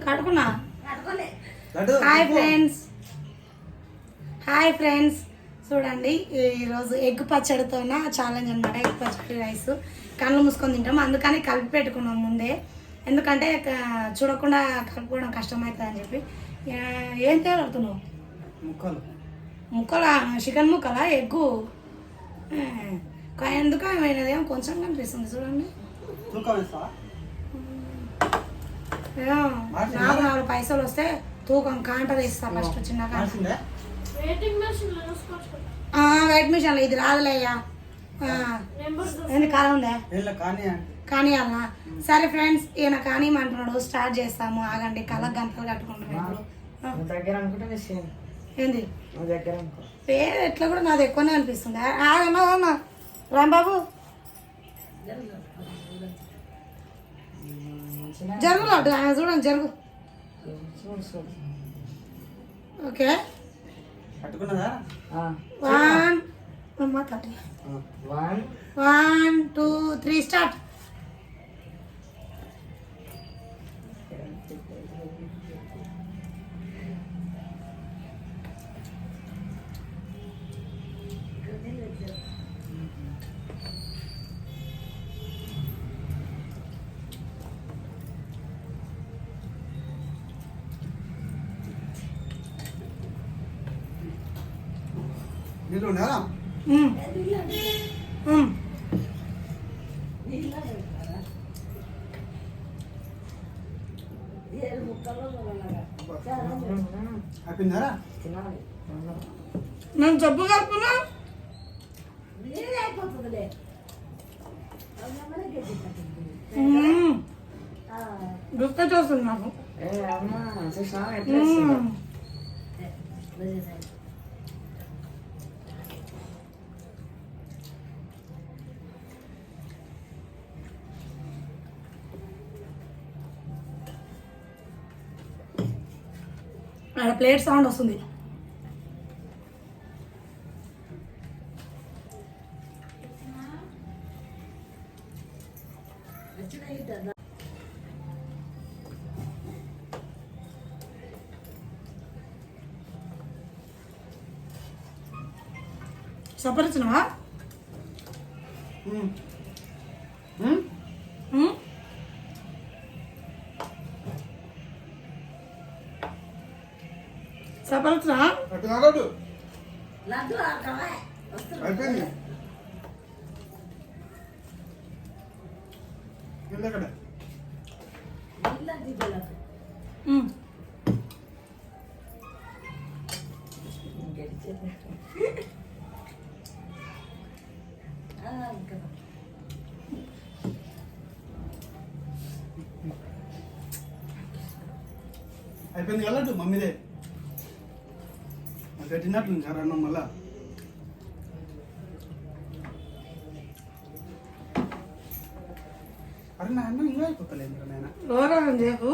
కడుకున్నా. Hi friends, చూడండి ఈరోజు egg పచ్చడితో ఛాలెంజ్ అనమాట. ఎగ్ పచ్చడి రైస్ కళ్ళు మూసుకొని తింటాం, అందుకని కలిపి పెట్టుకున్నాం ముందే. ఎందుకంటే చూడకుండా కలుపుకోవడం కష్టమవుతుంది అని చెప్పి. ఏం తేలుతున్నావు? ముక్కలా చికెన్ ముక్కలా ఎగ్గు ఎందుకు ఏమైనదేమో కొంచెం కనిపిస్తుంది చూడండి. 4 పైసలు వస్తే తూకం కాంట తీస్తా. ఫస్ట్ చిన్న కాంట వెయిట్ మిషన్లో ఇది రాదులేయ్యా. ఎందుకు కాలం ఉందే కానీ అలా. సరే ఫ్రెండ్స్, ఈయన కానీ అంటున్నాడు. స్టార్ట్ చేస్తాము, ఆగండి. కళ్ళకు గంటలు కట్టుకుంటున్నాడు. ఏంది పేరు ఎట్లా కూడా నాది ఎక్కువనే అనిపిస్తుంది. ఆగన్నా రాంబాబు జరుగు చూడండి, జరుగు. Okay 1 2 3 start. నీళ్ళు ఉన్నారా? అయిపోయిందా? నేను జబ్బు కలుపుకున్నా. గుర్తు వస్తుంది నాకు. అక్కడ ప్లేట్ సౌండ్ వస్తుంది. సపరిచినవా? సపరిచినా అయిపోయింది. అయిపోయింది కదా మమ్మీదే పెట్టినట్లు సార్ అన్నం. మళ్ళా అరే నా అన్నం ఇంకా అయిపోతలేదు నాయన. రోరం చేకు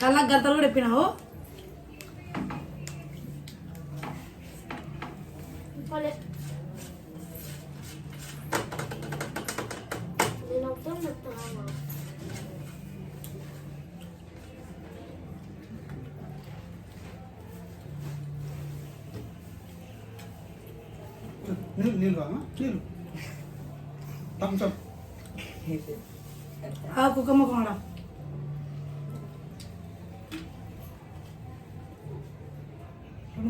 కళ్ళకు గంటలు కూడా ఎప్పినావు. నీళ్ళు కావా? నీళ్ళు థమ్స్అప్ కుక్కమ్మ కూడా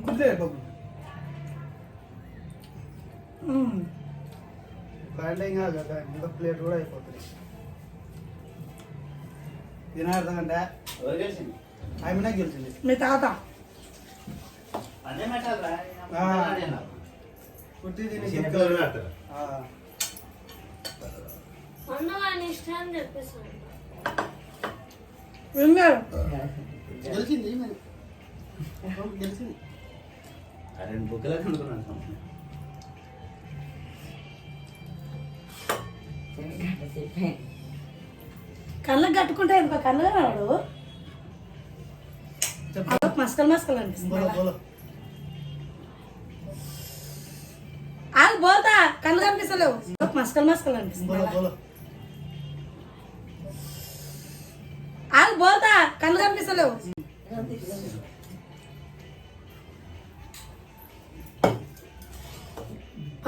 కుదే బాబు. బ్యాండింగ్ కదా ఇంకా ప్లేట్ కూడా అయిపోతుంది. తినార్థంటే ఆమెనే గెలిచింది. మీ తాత పుట్టి తిని గెలిచింది గెలిచింది. కళ్ళకు కట్టుకుంటే ఇంకా కళ్ళు రాడు. మస్కల్ మస్కల్ అనిపిస్తుంది. ఆగు బోల్తా, కళ్ళు కనిపిస్తలేవు. మస్కల్ మస్కల్ అనిపిస్తుంది. పోతా కళ్ళు కనిపిస్తలేవు.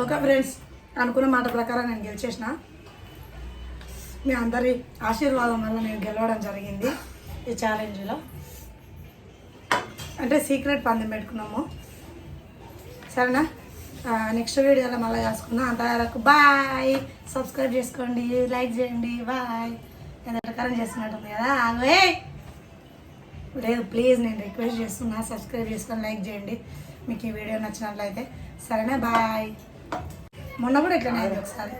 ఓకే ఫ్రెండ్స్, అనుకున్న మాట ప్రకారం నేను గెలిచేసిన. మీ అందరి ఆశీర్వాదం వల్ల నేను గెలవడం జరిగింది ఈ ఛాలెంజ్లో. అంటే సీక్రెట్ పందెం పెట్టుకున్నాము. సరేనా, నెక్స్ట్ వీడియోలో మళ్ళీ చేసుకుందాం. అంతవరకు బాయ్. సబ్స్క్రైబ్ చేసుకోండి, లైక్ చేయండి. బాయ్. నేను ప్రకారం చేస్తున్నట్టుంది కదా, ఆగే లేదు ప్లీజ్, నేను రిక్వెస్ట్ చేస్తున్నా. సబ్స్క్రైబ్ చేసుకొని లైక్ చేయండి మీకు ఈ వీడియో నచ్చినట్లయితే. సరేనా, బాయ్. మొన్న కూడా ఇట్లా నేను ఒకసారి